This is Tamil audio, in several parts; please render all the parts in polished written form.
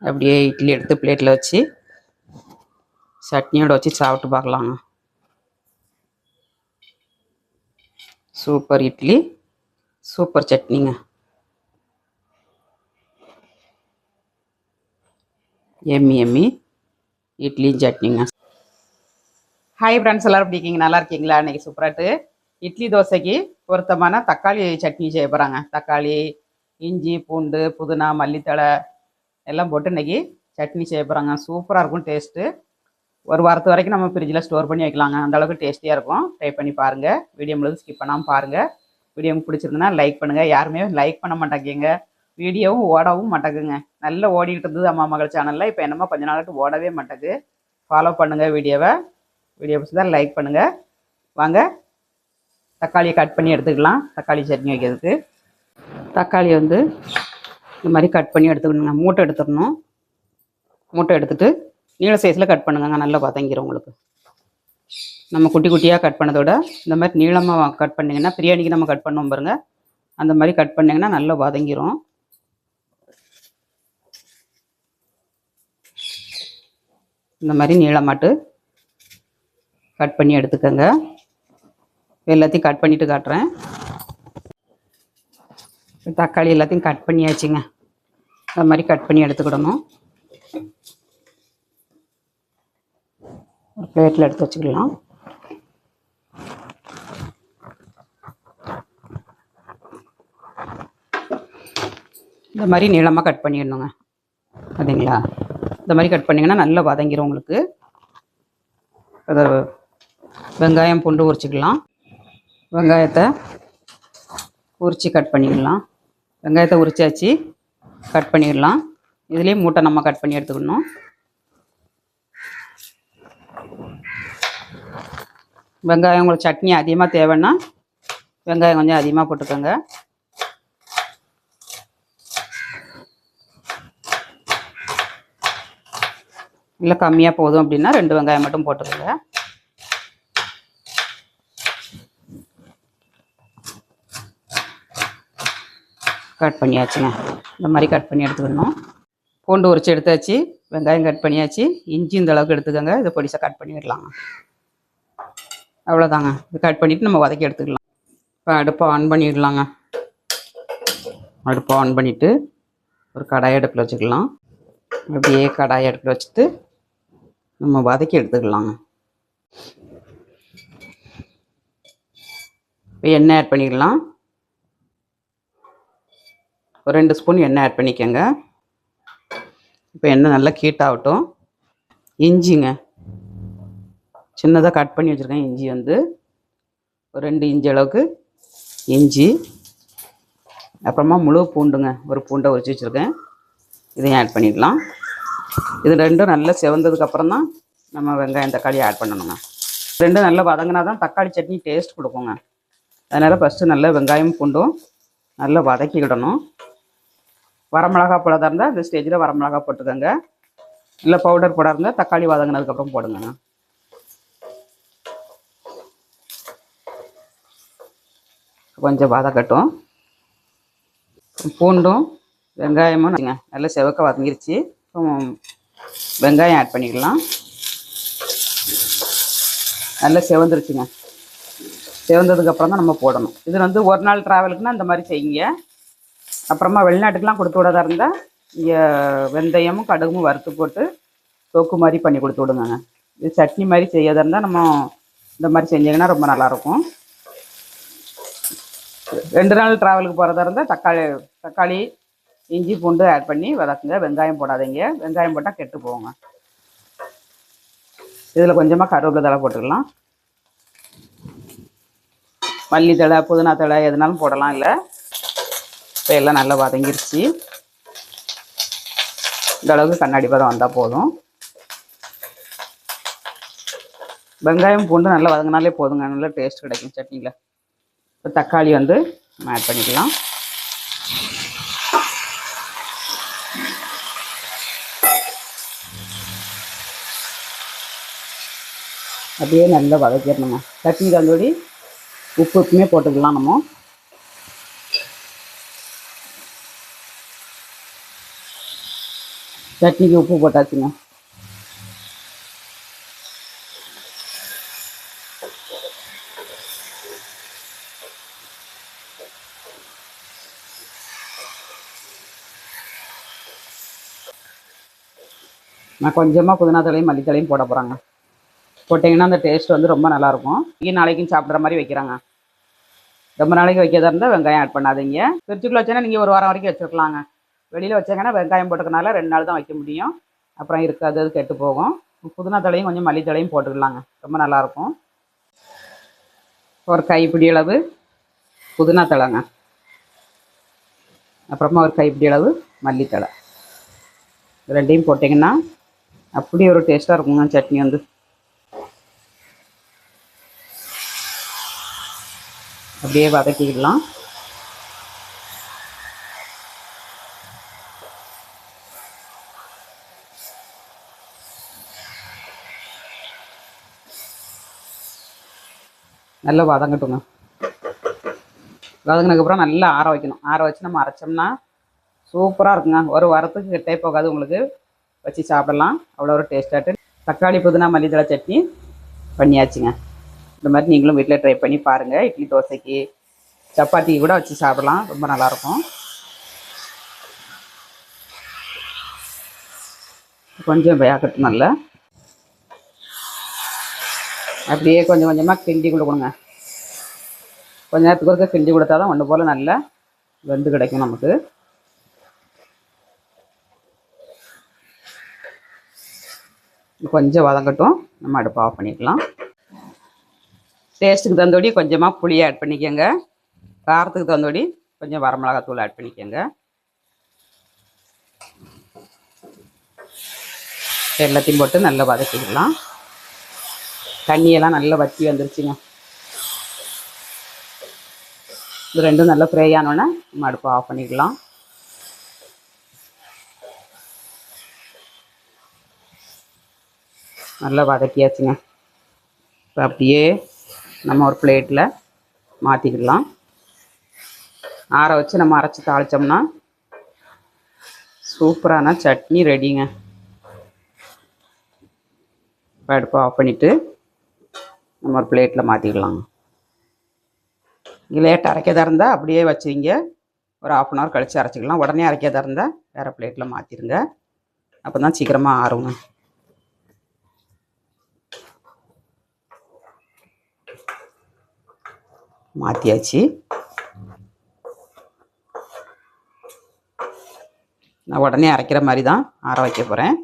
அப்படியே இட்லி எடுத்து பிளேட்டில் வச்சு சட்னியோடு வச்சு சாப்பிட்டு பார்க்கலாங்க. சூப்பர் இட்லி, சூப்பர் சட்னிங்க. எம்மி எம்மி இட்லி சட்னிங்க. ஹாய் ஃப்ரெண்ட்ஸ், எல்லோரும் எப்படி இருக்கீங்க? நல்லா இருக்கீங்களா? இன்றைக்கி சூப்பராட்டு இட்லி தோசைக்கு பொருத்தமான தக்காளி சட்னி செய்ய போகிறாங்க. தக்காளி, இஞ்சி, பூண்டு, புதினா, மல்லித்தழை எல்லாம் போட்டு இன்றைக்கி சட்னி செய்ய போகிறாங்க. சூப்பராக இருக்கும் டேஸ்ட்டு. ஒரு வாரத்து வரைக்கும் நம்ம ஃப்ரிட்ஜில் ஸ்டோர் பண்ணி வைக்கலாங்க. அந்தளவுக்கு டேஸ்டியாக இருக்கும். ட்ரை பண்ணி பாருங்கள். வீடியோ முழுவதும் ஸ்கிப் பண்ணாமல் பாருங்கள். வீடியோ பிடிச்சிருந்துன்னா லைக் பண்ணுங்கள். யாருமே லைக் பண்ண மாட்டாங்க. வீடியோவும் ஓடவும் மாட்டேங்குங்க. நல்லா ஓடிக்கிட்டு இருந்தது அம்மா மகள் சேனலில். இப்போ என்னமோ கொஞ்ச நாளாட்டு ஓடவே மாட்டேங்குது. ஃபாலோ பண்ணுங்கள் வீடியோ பிடிச்சதா லைக் பண்ணுங்கள். வாங்க தக்காளியை கட் பண்ணி எடுத்துக்கலாம். தக்காளி சட்னி வைக்கிறதுக்கு தக்காளி இந்த மாதிரி கட் பண்ணி எடுத்துக்கணுங்க. மூட்டை எடுத்துடணும். மூட்டை எடுத்துகிட்டு நீள சைஸில் கட் பண்ணுங்க. நல்லா பதங்கிடும் உங்களுக்கு. நம்ம குட்டி குட்டியாக கட் பண்ணதோட இந்த மாதிரி நீளமாக கட் பண்ணிங்கன்னா, பிரியாணிக்கு நம்ம கட் பண்ணுவோம் பாருங்கள், அந்த மாதிரி கட் பண்ணிங்கன்னா நல்லா வதங்கிடும். இந்த மாதிரி நீளமாட்டு கட் பண்ணி எடுத்துக்கோங்க. எல்லாத்தையும் கட் பண்ணிவிட்டு காட்டுறேன். தக்காளி எல்லாத்தையும் கட் பண்ணியாச்சுங்க. இந்த மாதிரி கட் பண்ணி எடுத்துக்கிடணும். ஒரு பிளேட்டில் எடுத்து வச்சுக்கலாம். இந்த மாதிரி நீளமாக கட் பண்ணிடணுங்க. அதுங்களா, இந்த மாதிரி கட் பண்ணிங்கன்னா நல்லா வதங்கிடும் உங்களுக்கு. அதை வெங்காயம், பூண்டு உரிச்சிக்கலாம். வெங்காயத்தை உரித்து கட் பண்ணிடலாம். வெங்காயத்தை உரிச்சாச்சு, கட் பண்ணிடலாம். இதுலேயும் மூட்டை நம்ம கட் பண்ணி எடுத்துக்கணும். வெங்காயம் உங்களுக்கு சட்னி அதிகமாக தேவைன்னா வெங்காயம் கொஞ்சம் அதிகமாக போட்டுக்கோங்க. இல்லை கம்மியாக போதும் அப்படின்னா 2 வெங்காயம் மட்டும் போட்டுக்கோங்க. கட் பண்ணியாச்சுங்க. இந்த மாதிரி கட் பண்ணி எடுத்துக்கணும். பூண்டு உரிச்சு எடுத்தாச்சு, வெங்காயம் கட் பண்ணியாச்சு, இஞ்சி இந்த அளவுக்கு எடுத்துக்கோங்க. இதை பொடிசாக கட் பண்ணிடலாங்க. அவ்வளோதாங்க. இது கட் பண்ணிவிட்டு நம்ம வதக்கி எடுத்துக்கலாம். இப்போ அடுப்பை ஆன் பண்ணிடலாங்க. அடுப்பை ஆன் பண்ணிவிட்டு ஒரு கடாய் அடுப்பில் வச்சுக்கலாம். அப்படியே கடாய் அடுப்பில் வச்சுட்டு நம்ம வதக்கி எடுத்துக்கலாங்க. இப்போ எண்ணெய் ஆட் பண்ணிக்கலாம். ஒரு 2 ஸ்பூன் எண்ணெய் ஆட் பண்ணிக்கோங்க. இப்போ எண்ணெய் நல்லா ஹீட் ஆகட்டும். இஞ்சிங்க சின்னதாக கட் பண்ணி வச்சுருக்கேன். இஞ்சி ஒரு 2 இன்ச்சு அளவுக்கு இஞ்சி. அப்புறமா முழு பூண்டுங்க, ஒரு பூண்டை உரிச்சு வச்சுருக்கேன். இதையும் ஆட் பண்ணிடலாம். இது 2ம் நல்லா செவந்ததுக்கப்புறம் தான் நம்ம வெங்காயம், தக்காளி ஆட் பண்ணணுங்க. 2ம் நல்லா வதங்கினா தான் தக்காளி சட்னி டேஸ்ட் கொடுக்குங்க. அதனால் ஃபஸ்ட்டு நல்லா வெங்காயம், பூண்டும் நல்லா வதக்கிக்கிடணும். வரமிளகா போடாத இருந்தால் இந்த ஸ்டேஜில் வரமிளகா போட்டுக்கோங்க. இல்லை பவுடர் போடாத இருந்தால் தக்காளி வதங்கினதுக்கப்புறம் போடுங்க. கொஞ்சம் வதக்கட்டும். பூண்டும் வெங்காயமும் நல்லா செவக்க வதங்கிருச்சு. வெங்காயம் ஆட் பண்ணிக்கலாம். நல்லா செவந்துருச்சுங்க. செவந்ததுக்கப்புறம் தான் நம்ம போடணும். இது ஒரு நாள் ட்ராவலுக்குன்னா இந்த மாதிரி செய்யுங்க. அப்புறமா வெளிநாட்டுக்கெலாம் கொடுத்து விடாதா இருந்தால் இங்கே வெந்தயமும் கடுகும் வறுத்து போட்டு தொக்கு மாதிரி பண்ணி கொடுத்து விடுங்க. இது சட்னி மாதிரி செய்யாத இருந்தால் நம்ம இந்த மாதிரி செஞ்சிங்கன்னா ரொம்ப நல்லாயிருக்கும். 2 நாள் ட்ராவலுக்கு போகிறதா இருந்தால் தக்காளி, இஞ்சி, பூண்டு ஆட் பண்ணி வதக்குங்க. வெங்காயம் போடாதீங்க. வெங்காயம் போட்டால் கெட்டு போவோங்க. இதில் கொஞ்சமாக கருவேப்பிலை தழை போட்டுக்கலாம். மல்லித்தழை, புதினா தழை எதுனாலும் போடலாம். இல்லை இப்போ எல்லாம் நல்லா வதங்கிருச்சு. இந்த அளவுக்கு கண்ணாடி பதம் வந்தால் போதும். வெங்காயம், பூண்டு நல்லா வதங்கினாலே போதுங்க. நல்லா டேஸ்ட் கிடைக்கும் சட்னியில். இப்போ தக்காளி நம்ம ஆட் பண்ணிக்கலாம். அப்படியே நல்லா வதக்கிடணுங்க. சட்னி தந்தோடி உப்புமே போட்டுக்கலாம். நம்ம சட்னிக்கு உப்பு போட்டாச்சுங்க. நான் கொஞ்சமாக புதினா தலையும் மல்லித்தலையும் போட போகிறேங்க. போட்டிங்கன்னா அந்த டேஸ்ட் வந்து ரொம்ப நல்லாயிருக்கும். நாளைக்கும் சாப்பிட்ற மாதிரி வைக்கிறாங்க. ரொம்ப நாளைக்கு வைக்கிறதா இருந்தால் வெங்காயம் ஆட் பண்ணாதீங்க. ஃப்ரிட்ஜுக்குள்ள வச்சேன்னா நீங்கள் ஒரு வாரம் வரைக்கும் வச்சுருக்கலாங்க. வெளியில் வச்சாங்கன்னா வெங்காயம் போட்டுக்கனால 2 நாள் தான் வைக்க முடியும். அப்புறம் இருக்காது, அது கெட்டு போகும். புதினா தலையும் கொஞ்சம் மல்லித்தலையும் போட்டுக்கலாங்க, ரொம்ப நல்லாயிருக்கும். ஒரு கைப்பிடி அளவு புதினா தலைங்க, அப்புறமா ஒரு கைப்பிடி அளவு மல்லித்தலை, ரெண்டையும் போட்டிங்கன்னா அப்படி ஒரு டேஸ்ட்டாக இருக்குங்க சட்னி வந்து. அப்படியே வதக்கிக்கலாம். நல்லா வதங்கட்டுங்க. வதங்கினதுக்கப்புறம் நல்லா ஆற வைக்கணும். ஆற வச்சு நம்ம அரைச்சோம்னா சூப்பராக இருக்குங்க. ஒரு வாரத்துக்கு கிட்டே போகாது, உங்களுக்கு வச்சு சாப்பிடலாம். அவ்வளோ ஒரு டேஸ்ட்டாட்டு தக்காளி புதினா மல்லித்தலை சட்னி பண்ணியாச்சுங்க. இந்த மாதிரி நீங்களும் வீட்டில் ட்ரை பண்ணி பாருங்கள். இட்லி தோசைக்கு சப்பாத்திக்கு கூட வச்சு சாப்பிடலாம், ரொம்ப நல்லாயிருக்கும். கொஞ்சம் வேகட்டும் நல்லா. அப்படியே கொஞ்சம் கொஞ்சமாக கிண்டி கொடுக்கணுங்க. கொஞ்ச நேரத்துக்கு ஒருக்க கிண்டி கொடுத்தா தான் ஒன்று போல் நல்லா வெந்து கிடைக்கும் நமக்கு. கொஞ்சம் வதங்கட்டும், நம்ம அடுப்பு ஆஃப் பண்ணிக்கலாம். டேஸ்ட்டுக்கு தகுந்தபடி கொஞ்சமாக புளி ஆட் பண்ணிக்கோங்க. காரத்துக்கு தகுந்தபடி கொஞ்சம் வரமிளகாத்தூள் ஆட் பண்ணிக்கோங்க. எல்லாத்தையும் போட்டு நல்லா வதக்கிக்கலாம். தண்ணியெல்லாம் நல்லா வற்றி வந்துருச்சுங்க. இது ரெண்டும் நல்லா ஃப்ரை ஆனோன்னே நம்ம அடுப்பு ஆஃப் பண்ணிக்கலாம். நல்லா வதக்கியாச்சுங்க. இப்போ அப்படியே நம்ம ஒரு பிளேட்டில் மாற்றிக்கலாம். ஆற வச்சு நம்ம அரைச்சி தாளித்தோம்னா சூப்பரான சட்னி ரெடிங்க. இப்போ அடுப்பு ஆஃப் பண்ணிவிட்டு நம்ம ஒரு பிளேட்டில் மாற்றிக்கலாங்க. லேட்டாக அரைக்கதாக இருந்தால் அப்படியே வச்சுங்க, ஒரு 1/2 hour கழித்து அரைச்சிக்கலாம். உடனே அரைக்கதாக இருந்தால் வேறு பிளேட்டில் மாற்றிடுங்க, அப்போ தான் சீக்கிரமாக ஆறுங்க. மாற்றியாச்சு. நான் உடனே அரைக்கிற மாதிரி தான் ஆற வைக்க போகிறேன்.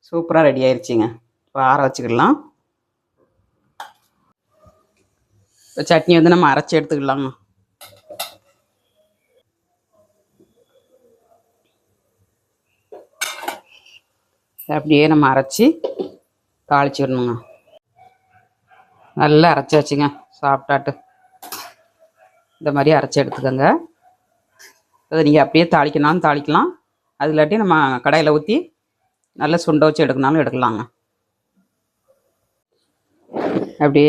சூப்பராக ரெடி ஆயிடுச்சுங்க. இப்போ ஆற வச்சுக்கலாம். இப்போ சட்னி வந்து நம்ம அரைச்சி எடுத்துக்கலாங்க. அப்படியே நம்ம அரைச்சி தாளிச்சிடணுங்க. நல்லா அரைச்சாச்சுங்க. சாப்பிட்டாட்டு இந்த மாதிரி அரைச்சி எடுத்துக்கோங்க. அதை நீங்கள் அப்படியே தாளிக்கணும்னாலும் தாளிக்கலாம், அது இல்லாட்டி நம்ம கடாயில் ஊற்றி நல்லா சுண்டை வச்சு எடுக்கணும்னாலும் எடுக்கலாங்க. அப்படியே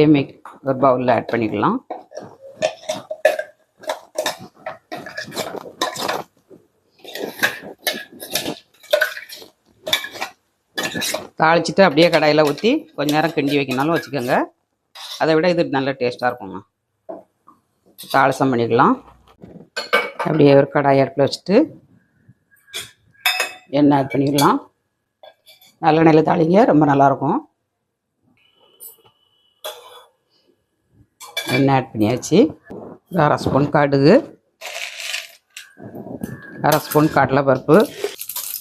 ஒரு பவுலில் ஆட் பண்ணிக்கலாம். தாளிச்சிட்டு அப்படியே கடாயில் ஊற்றி கொஞ்ச நேரம் கிண்டி வைக்கனாலும் வச்சுக்கோங்க. அதை விட இது நல்ல டேஸ்ட்டாக இருக்குங்க. தாளிசம் பண்ணிக்கலாம். அப்படியே ஒரு கடாய் அடுப்பில் வச்சுட்டு எண்ணெய் ஆட் பண்ணிக்கலாம். நல்லெண்ணெயில் தாளிங்க, ரொம்ப நல்லாயிருக்கும். எண்ணெய் ஆட் பண்ணியாச்சு. 1/2 ஸ்பூன் கடுகு, 1/2 ஸ்பூன் கடலைப்பருப்பு,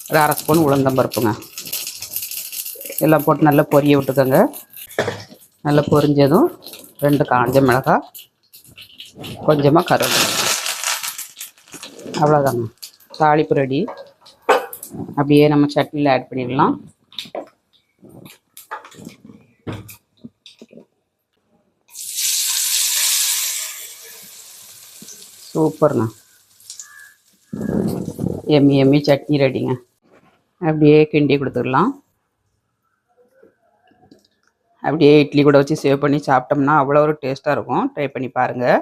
ஒரு 1/2 ஸ்பூன் உளுந்தம்பருப்புங்க. எல்லாம் போட்டு நல்லா பொரிய விட்டுக்கோங்க. நல்லா பொரிஞ்சதும் 2 காஞ்ச மிளகாய், கொஞ்சமாக கருவேப்பிலை, அவ்வளோதாங்க. தாளிப்பு ரெடி. அப்படியே நம்ம சட்னியில் ஆட் பண்ணிடலாம். சூப்பர்ண்ணா, எம்மி எம்மி சட்னி ரெடிங்க. அப்படியே கிண்டி கொடுத்துடலாம். அப்படியே இட்லி கூட வச்சு சேவ் பண்ணி சாப்பிட்டோம்னா அவ்வளோ ஒரு டேஸ்ட்டாக இருக்கும். ட்ரை பண்ணி பாருங்கள்.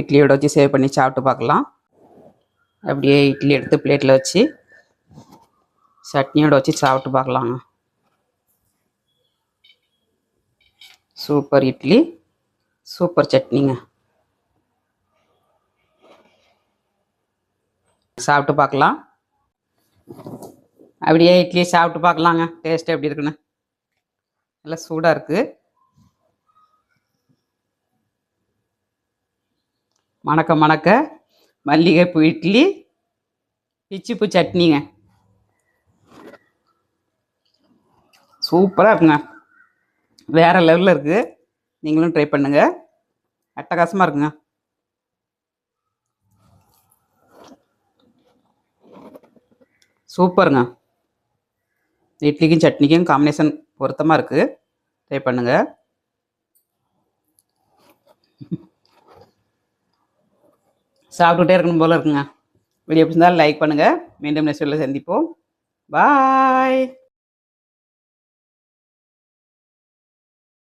இட்லியோட வச்சு சேவ் பண்ணி சாப்பிட்டு பார்க்கலாம். அப்படியே இட்லி எடுத்து பிளேட்டில் வச்சு சட்னியோட வச்சு சாப்பிட்டு பார்க்கலாங்க. சூப்பர் இட்லி, சூப்பர் சட்னிங்க. சாப்பிட்டு பார்க்கலாம். அப்படியே இட்லியை சாப்பிட்டு பார்க்கலாங்க, டேஸ்ட் எப்படி இருக்குன்னு. நல்லா சூடாக இருக்குது. மணக்க மணக்க மல்லிகைப்பூ இட்லி, பிச்சிப்பூ சட்னிங்க. சூப்பராக இருக்குங்க, வேறு லெவலில் இருக்குது. நீங்களும் ட்ரை பண்ணுங்கள், அட்டகாசமாக இருக்குங்க. சூப்பருங்க. இட்லிக்கும் சட்னிக்கும் காம்பினேஷன் பொருத்தமாக இருக்குது. ட்ரை பண்ணுங்கள். சாப்பிட்டுட்டே இருக்கணும் போல் இருக்குங்க. வீடியோ பிடிச்சிருந்தாலும் லைக் பண்ணுங்கள். மீண்டும் நெக்ஸ்ட் வீடியோவில் சந்திப்போம். பாய்.